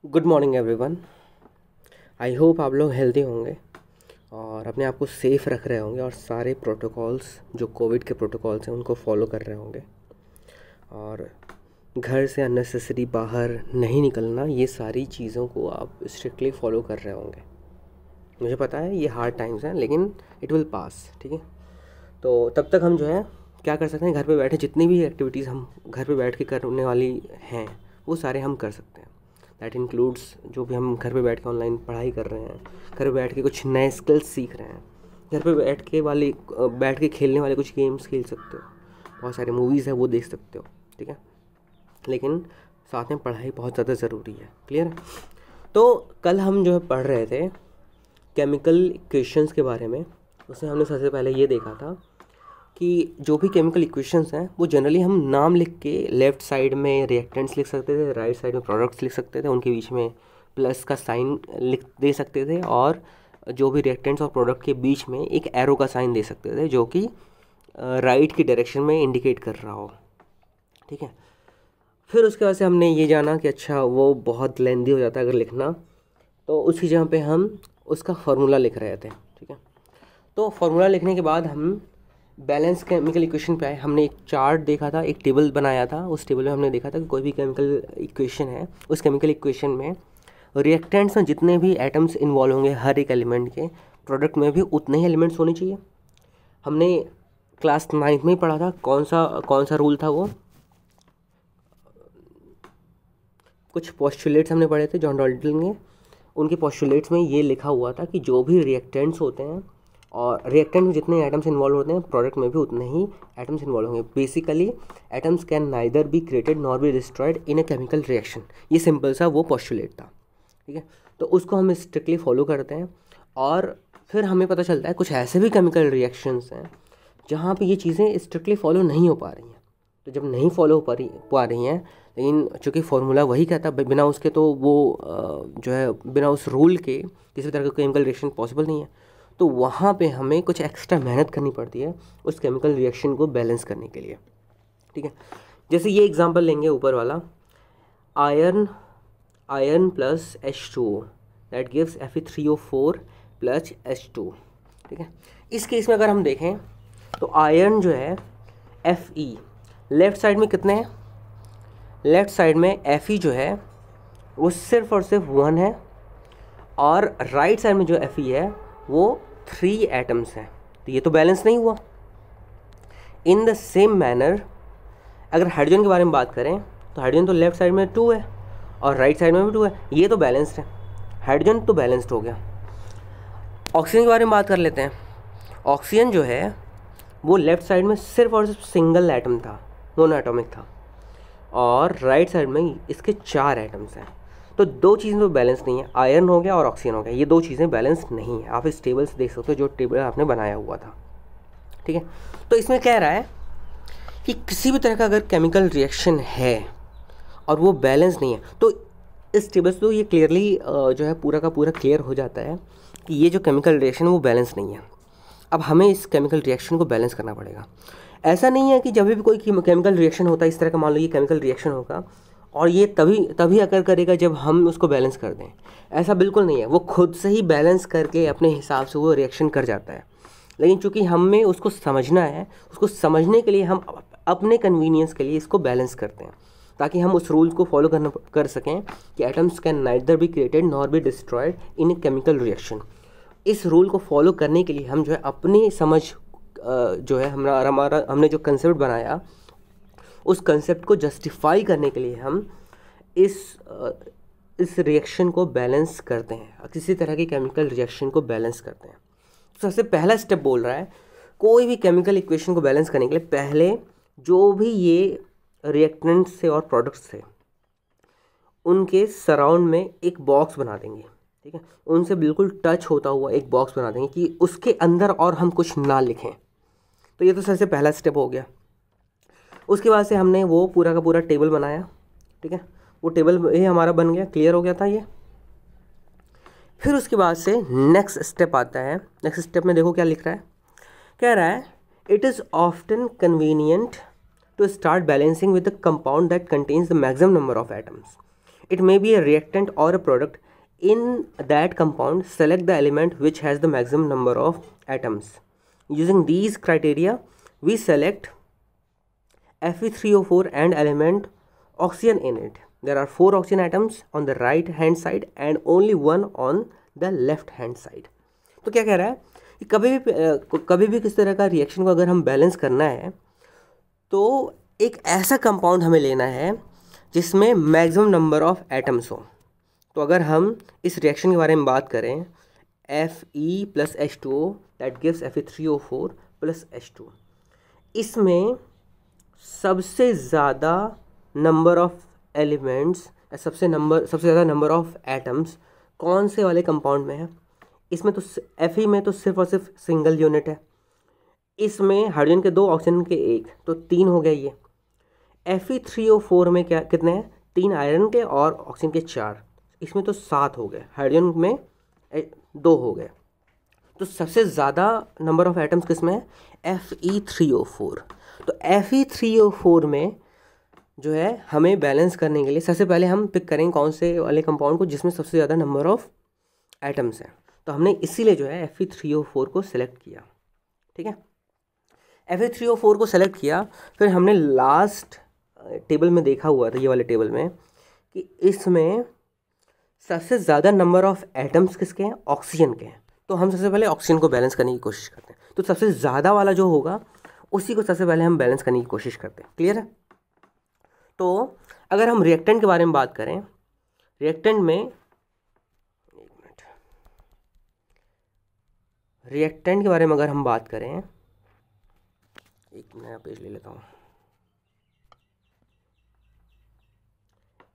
Good morning everyone. I hope आप लोग healthy होंगे और अपने आप को सेफ़ रख रहे होंगे और सारे प्रोटोकॉल्स जो कोविड के प्रोटोकॉल्स हैं उनको फॉलो कर रहे होंगे और घर से अननेसेसरी बाहर नहीं निकलना, ये सारी चीज़ों को आप स्ट्रिक्टली फॉलो कर रहे होंगे। मुझे पता है ये हार्ड टाइम्स हैं लेकिन इट विल पास, ठीक है। तो तब तक हम जो है क्या कर सकते हैं, घर पे बैठे जितनी भी एक्टिविटीज़ हम घर पे बैठ के करने वाली हैं वो सारे हम कर सकते हैं। दैट इंक्लूड्स जो भी हम घर पे बैठ के ऑनलाइन पढ़ाई कर रहे हैं, घर पे बैठ के कुछ नए स्किल्स सीख रहे हैं, घर पे बैठ के खेलने वाले कुछ गेम्स खेल सकते हो, बहुत सारे मूवीज़ है वो देख सकते हो, ठीक है। लेकिन साथ में पढ़ाई बहुत ज़्यादा ज़रूरी है, क्लियर है। तो कल हम जो है पढ़ रहे थे केमिकल इक्वेशंस के बारे में। उसमें हमने सबसे पहले ये देखा था कि जो भी केमिकल इक्वेशंस हैं वो जनरली हम नाम लिख के लेफ़्ट साइड में रिएक्टेंट्स लिख सकते थे, राइट साइड में प्रोडक्ट्स लिख सकते थे, उनके बीच में प्लस का साइन लिख दे सकते थे और जो भी रिएक्टेंट्स और प्रोडक्ट के बीच में एक एरो का साइन दे सकते थे जो कि राइट की डायरेक्शन में इंडिकेट कर रहा हो, ठीक है। फिर उसके बाद से हमने ये जाना कि अच्छा वो बहुत लेंदी हो जाता है अगर लिखना, तो उसकी जगह पे हम उसका फार्मूला लिख रहे थे, ठीक है। तो फार्मूला लिखने के बाद हम बैलेंस केमिकल इक्वेशन पे आए। हमने एक चार्ट देखा था, एक टेबल बनाया था, उस टेबल में हमने देखा था कि कोई भी केमिकल इक्वेशन है, उस केमिकल इक्वेशन में रिएक्टेंट्स में जितने भी एटम्स इन्वॉल्व होंगे हर एक एलिमेंट के, प्रोडक्ट में भी उतने ही एलिमेंट्स होने चाहिए। हमने क्लास 9th में ही पढ़ा था, कौन सा रूल था वो, कुछ पोस्टुलेट्स हमने पढ़े थे जॉन डाल्टन के। उनके पोस्टुलेट्स में ये लिखा हुआ था कि जो भी रिएक्टेंट्स होते हैं और रिएक्टेंट में जितने एटम्स इन्वॉल्व होते हैं प्रोडक्ट में भी उतने ही एटम्स इन्वॉल्व होंगे। Basically atoms can neither be created nor be destroyed in a chemical reaction. ये सिंपल सा वो पोस्टुलेट था, ठीक है। तो उसको हम स्ट्रिक्टली फॉलो करते हैं और फिर हमें पता चलता है कुछ ऐसे भी केमिकल रिएक्शंस हैं जहाँ पे ये चीज़ें स्ट्रिक्टली फॉलो नहीं हो पा रही हैं। तो जब नहीं फॉलो पा रही हैं, लेकिन चूँकि फार्मूला वही कहता है बिना उसके तो वो जो है बिना उस रूल के किसी तरह का केमिकल रिएक्शन पॉसिबल नहीं है। तो वहाँ पे हमें कुछ एक्स्ट्रा मेहनत करनी पड़ती है उस केमिकल रिएक्शन को बैलेंस करने के लिए, ठीक है। जैसे ये एग्जांपल लेंगे ऊपर वाला, iron plus H2O that gives Fe3O4 plus H2, ठीक है। इस केस में अगर हम देखें तो आयरन जो है Fe लेफ़्ट साइड में कितने हैं, लेफ़्ट साइड में Fe जो है वो सिर्फ और सिर्फ 1 है और राइट साइड में जो Fe है वो 3 एटम्स हैं। तो ये तो बैलेंस नहीं हुआ। इन द सेम मैनर अगर हाइड्रोजन के बारे में बात करें तो हाइड्रोजन तो लेफ्ट साइड में 2 है और राइट साइड में भी 2 है, ये तो बैलेंस्ड है, हाइड्रोजन तो बैलेंस्ड हो गया। ऑक्सीजन के बारे में बात कर लेते हैं। ऑक्सीजन जो है वो लेफ्ट साइड में सिर्फ और सिर्फ सिंगल एटम था, मोनोएटॉमिक था, और राइट साइड में इसके 4 एटम्स हैं। तो दो चीज़ें तो बैलेंस नहीं है, आयरन हो गया और ऑक्सीजन हो गया, ये दो चीज़ें बैलेंस नहीं है। आप इस टेबल से देख सकते हो जो टेबल आपने बनाया हुआ था, ठीक है। तो इसमें कह रहा है कि किसी भी तरह का अगर केमिकल रिएक्शन है और वो बैलेंस नहीं है तो इस टेबल से तो ये क्लियरली जो है पूरा का पूरा क्लियर हो जाता है कि ये जो केमिकल रिएक्शन है वो बैलेंस नहीं है। अब हमें इस केमिकल रिएक्शन को बैलेंस करना पड़ेगा। ऐसा नहीं है कि जब भी कोई केमिकल रिएक्शन होता है, इस तरह का मान लो ये केमिकल रिएक्शन होगा और ये तभी अकर करेगा जब हम उसको बैलेंस कर दें, ऐसा बिल्कुल नहीं है। वो खुद से ही बैलेंस करके अपने हिसाब से वो रिएक्शन कर जाता है। लेकिन चूंकि हमें उसको समझना है, उसको समझने के लिए हम अपने कन्वीनियंस के लिए इसको बैलेंस करते हैं ताकि हम उस रूल को फॉलो कर सकें कि atoms can neither be created nor be destroyed in a chemical reaction. इस रूल को फॉलो करने के लिए हम जो है अपनी समझ जो है हमने जो कंसेप्ट बनाया उस कंसेप्ट को जस्टिफाई करने के लिए हम इस रिएक्शन को बैलेंस करते हैं, किसी तरह की केमिकल रिएक्शन को बैलेंस करते हैं। सबसे पहला स्टेप बोल रहा है कोई भी केमिकल इक्वेशन को बैलेंस करने के लिए पहले जो भी ये रिएक्टेंट से और प्रोडक्ट्स से उनके सराउंड में एक बॉक्स बना देंगे, ठीक है। उनसे बिल्कुल टच होता हुआ एक बॉक्स बना देंगे कि उसके अंदर और हम कुछ ना लिखें। तो ये तो सबसे पहला स्टेप हो गया। उसके बाद से हमने वो पूरा का पूरा टेबल बनाया, ठीक है। वो टेबल ये हमारा बन गया, क्लियर हो गया था ये। फिर उसके बाद से नेक्स्ट स्टेप आता है। नेक्स्ट स्टेप में देखो क्या लिख रहा है, कह रहा है it is often convenient to start balancing with the compound that contains the maximum number of atoms. It may be a reactant or a product. In that compound, select the element which has the maximum number of atoms. Using these criteria, we select Fe3O4 and element oxygen in it. There are 4 oxygen atoms on the right hand side and only 1 on the left hand side. तो क्या कह रहा है कि कभी भी किस तरह का रिएक्शन को अगर हम बैलेंस करना है तो एक ऐसा कंपाउंड हमें लेना है जिसमें मैक्सिमम नंबर ऑफ एटम्स हो। तो अगर हम इस रिएक्शन के बारे में बात करें, Fe plus H2O that gives Fe3O4 plus H2, इसमें सबसे ज़्यादा नंबर ऑफ एलिमेंट्स, सबसे ज़्यादा नंबर ऑफ एटम्स कौन से वाले कंपाउंड में है? इसमें तो Fe में तो सिर्फ और सिर्फ सिंगल यूनिट है। इसमें हाइड्रोजन के 2, ऑक्सीजन के 1, तो 3 हो गए ये। Fe3O4 में क्या कितने हैं? 3 आयरन के और ऑक्सीजन के 4, इसमें तो 7 हो गए। हाइड्रोजन में 2 हो गए। तो सबसे ज़्यादा नंबर ऑफ एटम्स किस में है? Fe3O4। तो Fe3O4 में जो है हमें बैलेंस करने के लिए सबसे पहले हम पिक करेंगे कौन से वाले कंपाउंड को जिसमें सबसे ज़्यादा नंबर ऑफ एटम्स हैं। तो हमने इसीलिए जो है Fe3O4 को सिलेक्ट किया। ठीक है, Fe3O4 को सेलेक्ट किया। फिर हमने लास्ट टेबल में देखा हुआ था, ये वाले टेबल में, कि इसमें सबसे ज़्यादा नंबर ऑफ एटम्स किसके हैं? ऑक्सीजन के हैं। तो हम सबसे पहले ऑक्सीजन को बैलेंस करने की कोशिश करते हैं। तो सबसे ज़्यादा वाला जो होगा उसी को सबसे पहले हम बैलेंस करने की कोशिश करते हैं। क्लियर है? तो अगर हम रिएक्टेंट के बारे में बात करें, रिएक्टेंट में रिएक्टेंट के बारे में अगर हम बात करें, एक नया पेज ले लेता हूँ।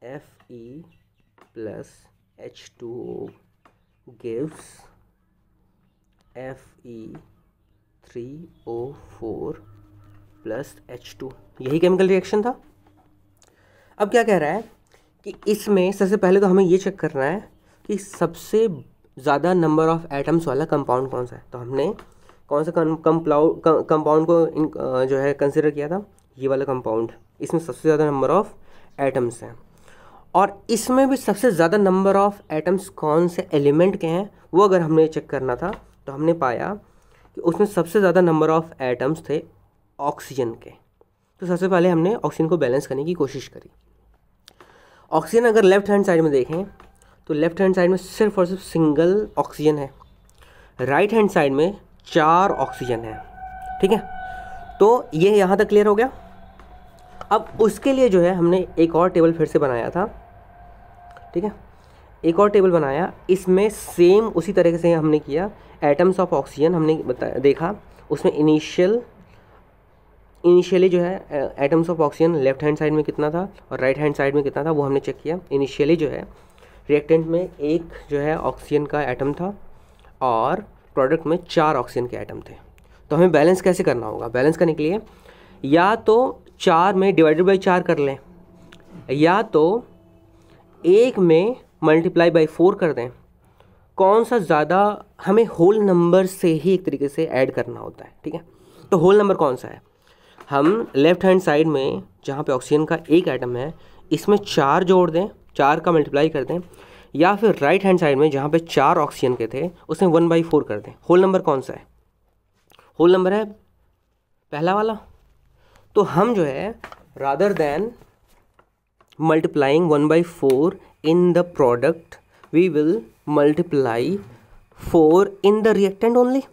Fe plus H2O gives Fe3O4 plus H2। यही केमिकल रिएक्शन था। अब क्या कह रहा है कि इसमें सबसे पहले तो हमें ये चेक करना है कि सबसे ज़्यादा नंबर ऑफ एटम्स वाला कंपाउंड कौन सा है। तो हमने कौन सा कंपाउंड को जो है कंसिडर किया था? ये वाला कंपाउंड। इसमें सबसे ज़्यादा नंबर ऑफ एटम्स हैं और इसमें भी सबसे ज़्यादा नंबर ऑफ एटम्स कौन से एलिमेंट के हैं वो अगर हमने चेक करना था तो हमने पाया कि उसमें सबसे ज़्यादा नंबर ऑफ एटम्स थे ऑक्सीजन के। तो सबसे पहले हमने ऑक्सीजन को बैलेंस करने की कोशिश करी। ऑक्सीजन अगर लेफ्ट हैंड साइड में देखें तो लेफ्ट हैंड साइड में सिर्फ और सिर्फ सिंगल ऑक्सीजन है। राइट हैंड साइड में 4 ऑक्सीजन है। ठीक है, तो ये यहाँ तक क्लियर हो गया। अब उसके लिए जो है हमने एक और टेबल फिर से बनाया था। ठीक है, एक और टेबल बनाया, इसमें सेम उसी तरीके से हमने किया। एटम्स ऑफ ऑक्सीजन हमने देखा, उसमें इनिशियली जो है atoms of oxygen left hand side में कितना था और राइट हैंड साइड में कितना था वो हमने चेक किया। इनिशियली जो है रिएक्टेंट में एक जो है ऑक्सीजन का एटम था और प्रोडक्ट में 4 ऑक्सीजन के एटम थे। तो हमें बैलेंस कैसे करना होगा? बैलेंस करने के लिए या तो 4 में डिवाइडेड बाई 4 कर लें या तो 1 में मल्टीप्लाई बाई 4 कर दें। कौन सा ज़्यादा, हमें होल नंबर से ही एक तरीके से ऐड करना होता है। ठीक है, तो होल नंबर कौन सा है? हम लेफ्ट हैंड साइड में जहाँ पे ऑक्सीजन का एक एटम है इसमें 4 जोड़ दें, 4 का मल्टीप्लाई कर दें, या फिर राइट हैंड साइड में जहाँ पे 4 ऑक्सीजन के थे उसमें 1/4 कर दें। होल नंबर कौन सा है? होल नंबर है पहला वाला। तो हम जो है rather than multiplying 1/4 in the product we will multiply 4 in the reactant only.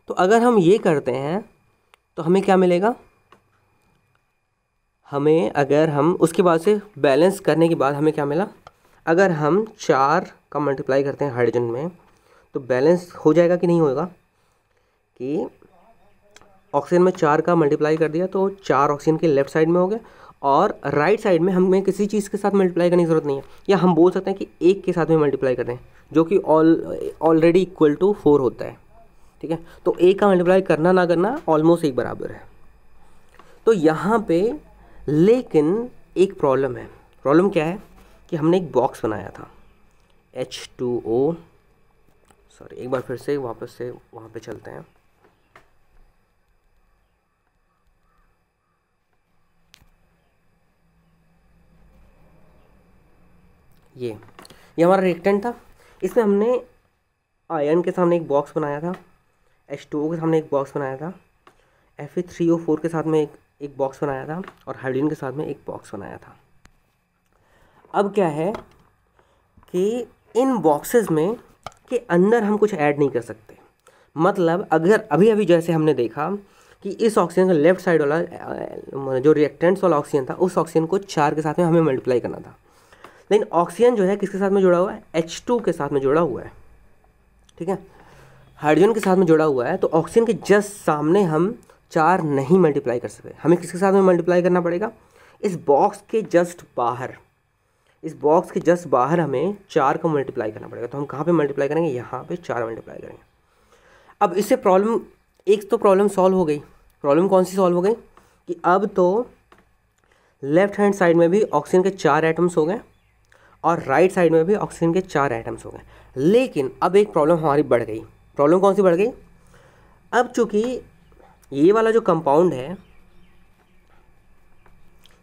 तो अगर हम ये करते हैं तो हमें क्या मिलेगा? हमें अगर हम उसके बाद से बैलेंस करने के बाद हमें क्या मिला? अगर हम 4 का मल्टीप्लाई करते हैं हाइड्रोजन में तो बैलेंस हो जाएगा कि नहीं होगा? कि ऑक्सीजन में 4 का मल्टीप्लाई कर दिया तो 4 ऑक्सीजन के लेफ्ट साइड में हो गया और राइट साइड में हमें किसी चीज़ के साथ मल्टीप्लाई करने की ज़रूरत नहीं है, या हम बोल सकते हैं कि 1 के साथ में मल्टीप्लाई कर दें जो कि ऑलरेडी इक्वल टू 4 होता है। ठीक है, तो 1 का मल्टीप्लाई करना ना करना ऑलमोस्ट एक बराबर है। तो यहाँ पे लेकिन एक प्रॉब्लम है। प्रॉब्लम क्या है कि हमने एक बॉक्स बनाया था H2O, सॉरी एक बार फिर से वापस से वहाँ पे चलते हैं। ये हमारा रिएक्टेंट था। इसमें हमने आयरन के सामने एक बॉक्स बनाया था, H2O के सामने एक बॉक्स बनाया था, Fe3O4 के साथ में एक बॉक्स बनाया था, और हाइड्रोजन के साथ में एक बॉक्स बनाया था। अब क्या है कि इन बॉक्सेस में के अंदर हम कुछ ऐड नहीं कर सकते। मतलब अगर अभी अभी जैसे हमने देखा कि इस ऑक्सीजन का लेफ्ट साइड वाला जो रिएक्टेंट्स वाला ऑक्सीजन था, उस ऑक्सीजन को 4 के साथ में हमें मल्टीप्लाई करना था। लेकिन ऑक्सीजन जो है किसके साथ में जुड़ा हुआ है? H2 के साथ में जुड़ा हुआ है, ठीक है, हाइड्रोजन के साथ में जुड़ा हुआ है। तो ऑक्सीजन के जस्ट सामने हम 4 नहीं मल्टीप्लाई कर सकते। हमें किसके साथ में मल्टीप्लाई करना पड़ेगा? इस बॉक्स के जस्ट बाहर, इस बॉक्स के जस्ट बाहर हमें 4 को मल्टीप्लाई करना पड़ेगा। तो हम कहाँ पे मल्टीप्लाई करेंगे? यहाँ पे 4 मल्टीप्लाई करेंगे। अब इससे प्रॉब्लम, एक तो प्रॉब्लम सॉल्व हो गई। प्रॉब्लम कौन सी सॉल्व हो गई कि अब तो लेफ्ट हैंड साइड में भी ऑक्सीजन के 4 एटम्स हो गए और राइट साइड में भी ऑक्सीजन के 4 एटम्स हो गए। लेकिन अब एक प्रॉब्लम हमारी बढ़ गई। प्रॉब्लम कौन सी बढ़ गई? अब चूंकि ये वाला जो कंपाउंड है,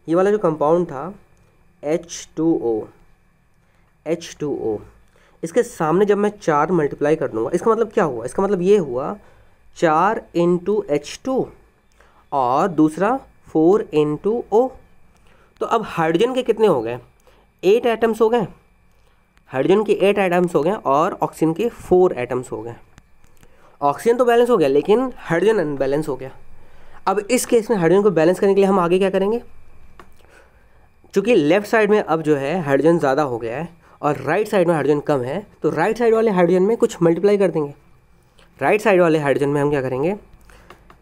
ये वाला जो कंपाउंड था H2O, इसके सामने जब मैं 4 मल्टीप्लाई कर दूंगा, इसका मतलब क्या हुआ? इसका मतलब ये हुआ 4 × H2 और दूसरा 4 × O। तो अब हाइड्रोजन के कितने हो गए? 8 एटम्स हो गए। हाइड्रोजन के 8 एटम्स हो गए और ऑक्सीजन के 4 एटम्स हो गए। ऑक्सीजन तो बैलेंस हो गया, लेकिन हाइड्रोजन अनबैलेंस हो गया। अब इस केस में हाइड्रोजन को बैलेंस करने के लिए हम आगे क्या करेंगे? चूँकि लेफ्ट साइड में अब जो है हाइड्रोजन ज़्यादा हो गया है और राइट साइड में हाइड्रोजन कम है, तो राइट साइड वाले हाइड्रोजन में कुछ मल्टीप्लाई कर देंगे। राइट साइड वाले हाइड्रोजन में हम क्या करेंगे?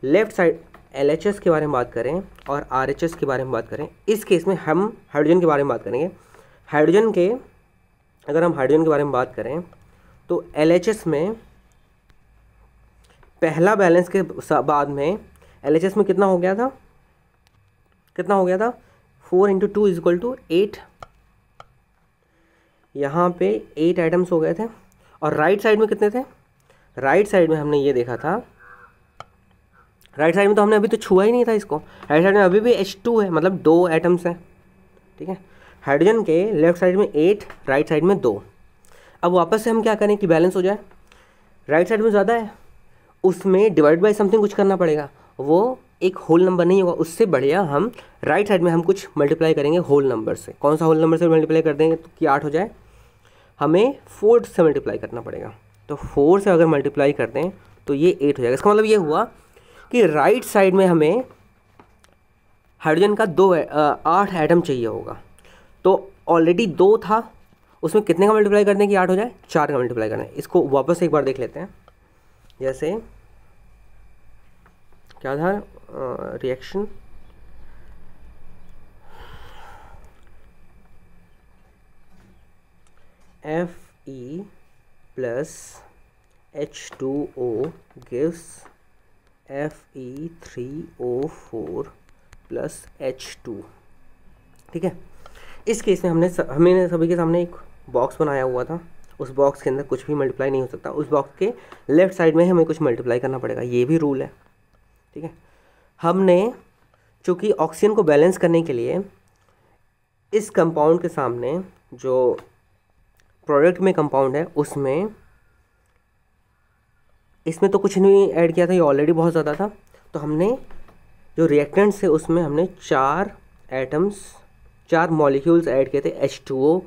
लेफ्ट साइड LHS के बारे में बात करें और RHS के बारे में बात करें। इस केस में हम हाइड्रोजन के बारे में बात करेंगे। हाइड्रोजन के, अगर हम हाइड्रोजन के बारे में बात करें तो LHS में पहला बैलेंस के बाद में LHS में कितना हो गया था? 4 × 2 = 8। यहाँ पे 8 एटम्स हो गए थे। और राइट साइड में कितने थे? राइट साइड में हमने ये देखा था, राइट साइड में तो हमने अभी तो छुआ ही नहीं था इसको। राइट साइड में अभी भी H2 है, मतलब 2 एटम्स हैं, ठीक है। हाइड्रोजन के लेफ्ट साइड में 8, राइट साइड में 2। अब वापस से हम क्या करें कि बैलेंस हो जाए? राइट साइड में ज़्यादा है, उसमें डिवाइड बाय समथिंग कुछ करना पड़ेगा। वो एक होल नंबर नहीं होगा, उससे बढ़िया हम राइट साइड में हम कुछ मल्टीप्लाई करेंगे होल नंबर से। कौन सा होल नंबर से मल्टीप्लाई कर देंगे तो कि 8 हो जाए? हमें 4 से मल्टीप्लाई करना पड़ेगा। तो 4 से अगर मल्टीप्लाई कर दें तो ये 8 हो जाएगा। इसका मतलब ये हुआ कि राइट साइड में हमें हाइड्रोजन का 8 एटम चाहिए होगा। तो ऑलरेडी 2 था, उसमें कितने का मल्टीप्लाई कर दें कि 8 हो जाए? 4 का मल्टीप्लाई करना है। इसको वापस एक बार देख लेते हैं। जैसे क्या था reaction? Fe plus H2O gives Fe3O4 plus H2, ठीक है। इस केस में हमने सभी के सामने एक बॉक्स बनाया हुआ था। उस बॉक्स के अंदर कुछ भी मल्टीप्लाई नहीं हो सकता। उस बॉक्स के लेफ्ट साइड में हमें कुछ मल्टीप्लाई करना पड़ेगा, ये भी रूल है, ठीक है। हमने चूँकि ऑक्सीजन को बैलेंस करने के लिए इस कंपाउंड के सामने जो प्रोडक्ट में कंपाउंड है उसमें, इसमें तो कुछ नहीं ऐड किया था, ये ऑलरेडी बहुत ज़्यादा था। तो हमने जो रिएक्टेंट्स है उसमें हमने 4 एटम्स, 4 मॉलिक्यूल्स ऐड किए थे H2O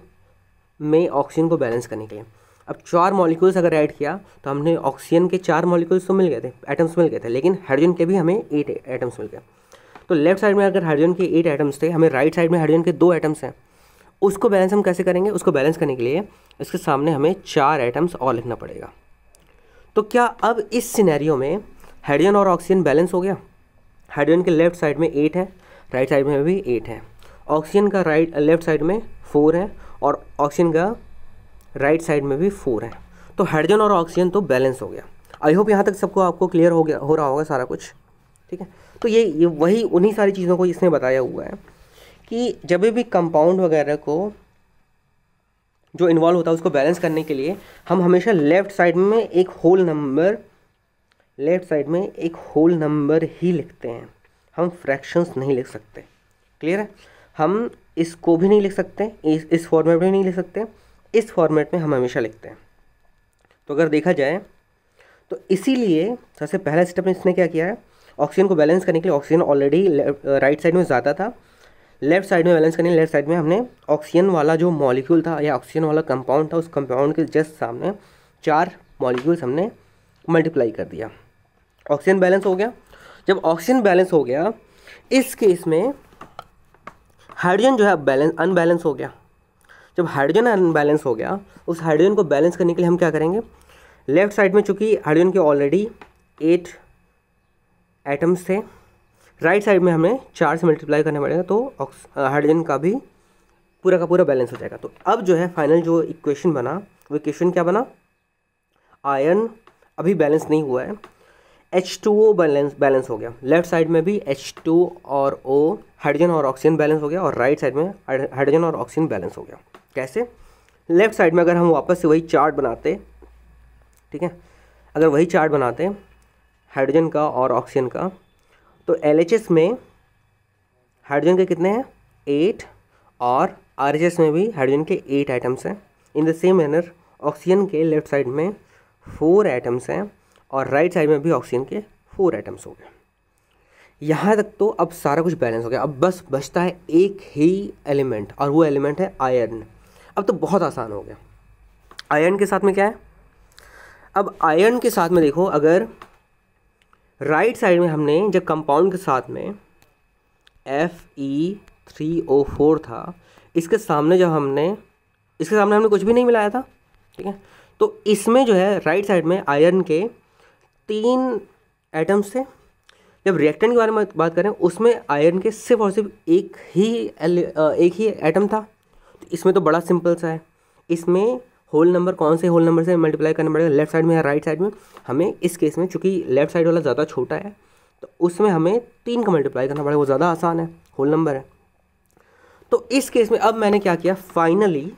में ऑक्सीजन को बैलेंस करने के लिए। अब 4 मॉलिक्यूल्स अगर ऐड किया तो हमने ऑक्सीजन के 4 मॉलिक्यूल्स तो मिल गए थे, एटम्स मिल गए थे, लेकिन हाइड्रोजन के भी हमें 8 एटम्स मिल गए। तो लेफ्ट साइड में अगर हाइड्रोजन के 8 एटम्स थे, हमें राइट साइड में हाइड्रोजन के 2 एटम्स हैं। उसको बैलेंस हम कैसे करेंगे? उसको बैलेंस करने के लिए इसके सामने हमें 4 एटम्स और लिखना पड़ेगा। तो क्या अब इस सिनेरियो में हाइड्रोजन और ऑक्सीजन बैलेंस हो गया? हाइड्रोजन के लेफ्ट साइड में 8 है, राइट साइड में भी 8 है। ऑक्सीजन का लेफ्ट साइड में 4 है और ऑक्सीजन का राइट साइड में भी 4 है। तो हाइड्रोजन और ऑक्सीजन तो बैलेंस हो गया। आई होप यहाँ तक आपको क्लियर हो रहा होगा सारा कुछ, ठीक है। तो ये वही उन्हीं सारी चीज़ों को इसने बताया हुआ है कि जब भी कंपाउंड वगैरह को जो इन्वॉल्व होता है उसको बैलेंस करने के लिए हम हमेशा लेफ़्ट साइड में एक होल नंबर ही लिखते हैं। हम फ्रैक्शंस नहीं लिख सकते, क्लियर है। हम इसको भी नहीं लिख सकते, इस फॉर्मेट में नहीं लिख सकते, इस फॉर्मेट में हम हमेशा लिखते हैं। तो अगर देखा जाए तो इसीलिए सबसे पहला स्टेप इसने क्या किया है, ऑक्सीजन को बैलेंस करने के लिए, ऑक्सीजन ऑलरेडी राइट साइड में ज़्यादा था, लेफ्ट साइड में बैलेंस करने लेफ्ट साइड में हमने ऑक्सीजन वाला जो मॉलिक्यूल था या ऑक्सीजन वाला कंपाउंड था, उस कंपाउंड के जस्ट सामने 4 मॉलिक्यूल्स हमने मल्टीप्लाई कर दिया। ऑक्सीजन बैलेंस हो गया। जब ऑक्सीजन बैलेंस हो गया, इस केस में हाइड्रोजन जो है बैलेंस अनबैलेंस हो गया। जब हाइड्रोजन अनबैलेंस हो गया, उस हाइड्रोजन को बैलेंस करने के लिए हम क्या करेंगे, लेफ्ट साइड में चूँकि हाइड्रोजन के ऑलरेडी 8 एटम्स थे, राइट साइड में हमें 4 से मल्टीप्लाई करना पड़ेगा, तो हाइड्रोजन का भी पूरा का पूरा बैलेंस हो जाएगा। तो अब जो है फाइनल जो इक्वेशन बना, वो इक्वेशन क्या बना, आयरन अभी बैलेंस नहीं हुआ है, H2O बैलेंस हो गया, लेफ्ट साइड में भी H2 और O हाइड्रोजन और ऑक्सीजन बैलेंस हो गया, और राइट साइड में हाइड्रोजन और ऑक्सीजन बैलेंस हो गया। कैसे, लेफ्ट साइड में अगर हम वापस से वही चार्ट बनाते, ठीक है, अगर वही चार्ट बनाते हाइड्रोजन का और ऑक्सीजन का, तो LHS में हाइड्रोजन के कितने हैं 8, और RHS में भी हाइड्रोजन के 8 एटम्स हैं। In the same manner oxygen के लेफ्ट साइड में 4 एटम्स हैं, और राइट साइड में भी ऑक्सीजन के 4 एटम्स हो गए। यहाँ तक तो अब सारा कुछ बैलेंस हो गया। अब बस बचता है एक ही एलिमेंट, और वो एलिमेंट है आयरन। अब तो बहुत आसान हो गया। आयरन के साथ में क्या है, अब आयरन के साथ में देखो, अगर राइट साइड में हमने जब कंपाउंड के साथ में Fe3O4 था, इसके सामने हमने कुछ भी नहीं मिलाया था, ठीक है, तो इसमें जो है राइट साइड में आयरन के 3 एटम्स थे। जब रिएक्टेंट के बारे में बात करें, उसमें आयरन के सिर्फ और सिर्फ एक ही एटम था। तो इसमें तो बड़ा सिंपल सा है, इसमें होल नंबर कौन से होल नंबर से मल्टीप्लाई करना पड़ेगा, लेफ्ट साइड में या राइट साइड में। हमें इस केस में चूंकि लेफ्ट साइड वाला ज़्यादा छोटा है, तो उसमें हमें 3 का मल्टीप्लाई करना पड़ेगा, वो ज़्यादा आसान है, होल नंबर है। तो इस केस में अब मैंने क्या किया, फाइनली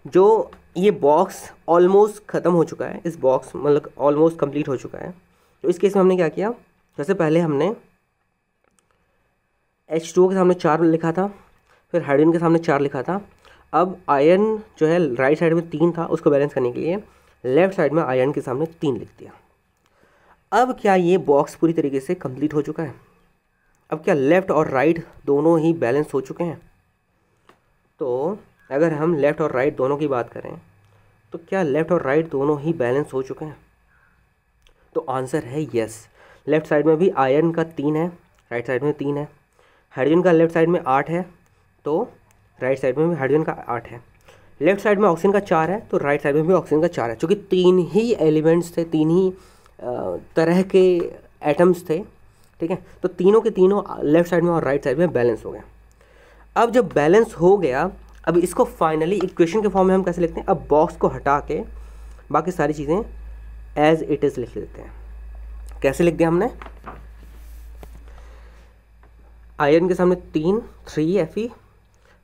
जो ये बॉक्स ऑलमोस्ट ख़त्म हो चुका है, इस बॉक्स मतलब ऑलमोस्ट कंप्लीट हो चुका है। तो इस केस में हमने क्या किया, जैसे पहले हमने H2O के सामने 4 लिखा था, फिर हाइड्रोजन के सामने 4 लिखा था। अब आयरन जो है राइट साइड में 3 था, उसको बैलेंस करने के लिए लेफ्ट साइड में आयरन के सामने 3 लिख दिया। अब क्या ये बॉक्स पूरी तरीके से कंप्लीट हो चुका है? अब क्या लेफ़्ट और राइट दोनों ही बैलेंस हो चुके हैं? तो अगर हम लेफ़्ट और राइट दोनों की बात करें, तो क्या लेफ़्ट और राइट दोनों ही बैलेंस हो चुके हैं? तो आंसर है यस। लेफ़्ट साइड में भी आयरन का 3 है, राइट साइड में 3 है। हाइड्रोजन का लेफ़्ट साइड में 8 है, तो राइट साइड में भी हाइड्रोजन का 8 है। लेफ़्ट साइड में ऑक्सीजन का 4 है, तो राइट साइड में भी ऑक्सीजन का 4 है। चूँकि 3 ही एलिमेंट्स थे, 3 ही तरह के एटम्स थे, ठीक है, तो तीनों के तीनों लेफ़्ट साइड में और राइट साइड में बैलेंस हो गए। अब जब बैलेंस हो गया, अब इसको फाइनली इक्वेशन के फॉर्म में हम कैसे लिखते हैं? अब बॉक्स को हटा के बाकी सारी चीज़ें एज इट इज़ लिख लेते हैं। कैसे लिख दिया हमने? आयरन के सामने 3 Fe,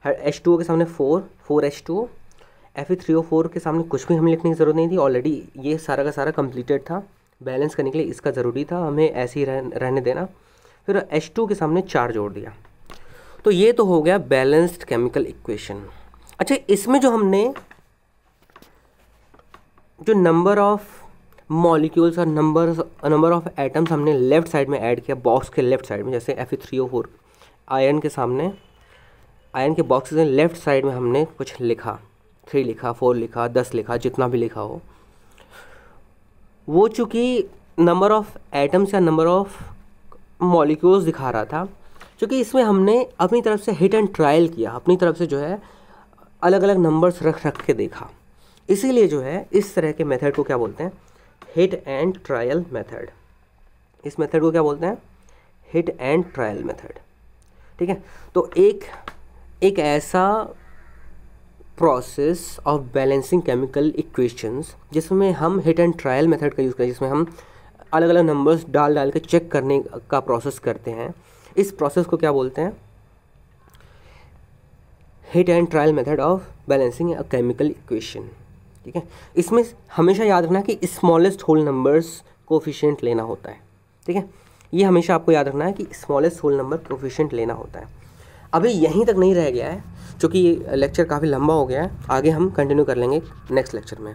H2O के सामने 4 H2O, Fe3O4 के सामने कुछ भी हमें लिखने की ज़रूरत नहीं थी, ऑलरेडी ये सारा का सारा कंप्लीटेड था। बैलेंस करने के लिए इसका ज़रूरी था, हमें ऐसे ही रहने देना। फिर H2 के सामने 4 जोड़ दिया। तो ये तो हो गया बैलेंस्ड केमिकल इक्वेशन। अच्छा, इसमें जो हमने जो नंबर ऑफ मॉलिक्यूल्स और नंबर ऑफ एटम्स हमने लेफ़्ट साइड में ऐड किया, बॉक्स के लेफ़्ट साइड में, जैसे Fe3O4 आयरन के सामने, आयरन के बॉक्स के लेफ़्ट साइड में हमने कुछ लिखा, 3 लिखा, 4 लिखा, 10 लिखा, जितना भी लिखा हो, वो चूँकि नंबर ऑफ एटम्स या नंबर ऑफ मॉलिक्यूल्स दिखा रहा था, क्योंकि इसमें हमने अपनी तरफ से हिट एंड ट्रायल किया, अपनी तरफ से जो है अलग अलग नंबर्स रख के देखा। इसीलिए जो है इस तरह के मेथड को क्या बोलते हैं? Hit and trial method. इस मेथड को क्या बोलते हैं? हिट एंड ट्रायल मेथड, ठीक है। तो एक ऐसा process of balancing chemical equations जिसमें हम हिट एंड ट्रायल मेथड का यूज़ करें, जिसमें हम अलग अलग नंबर्स डाल के चेक करने का प्रोसेस करते हैं। इस प्रोसेस को क्या बोलते हैं? Hit and trial method of balancing a chemical equation, ठीक है। इसमें हमेशा याद रखना कि स्मॉलेस्ट होल नंबर्स कोफिशिएंट लेना होता है, ठीक है। ये हमेशा आपको याद रखना है कि स्मॉलेस्ट होल नंबर कोफिशिएंट लेना होता है। अभी यहीं तक नहीं रह गया है, क्योंकि ये लेक्चर काफ़ी लंबा हो गया है, आगे हम कंटिन्यू कर लेंगे नेक्स्ट लेक्चर में,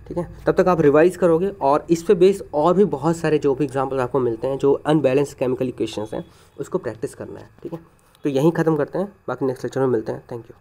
ठीक है। तब तक आप रिवाइज़ करोगे और इस पे बेस्ड और भी बहुत सारे जो भी एग्जाम्पल आपको मिलते हैं जो अनबैलेंस केमिकल इक्वेशंस हैं उसको प्रैक्टिस करना है, ठीक है। तो यहीं ख़त्म करते हैं, बाकी नेक्स्ट लेक्चर में मिलते हैं। Thank you.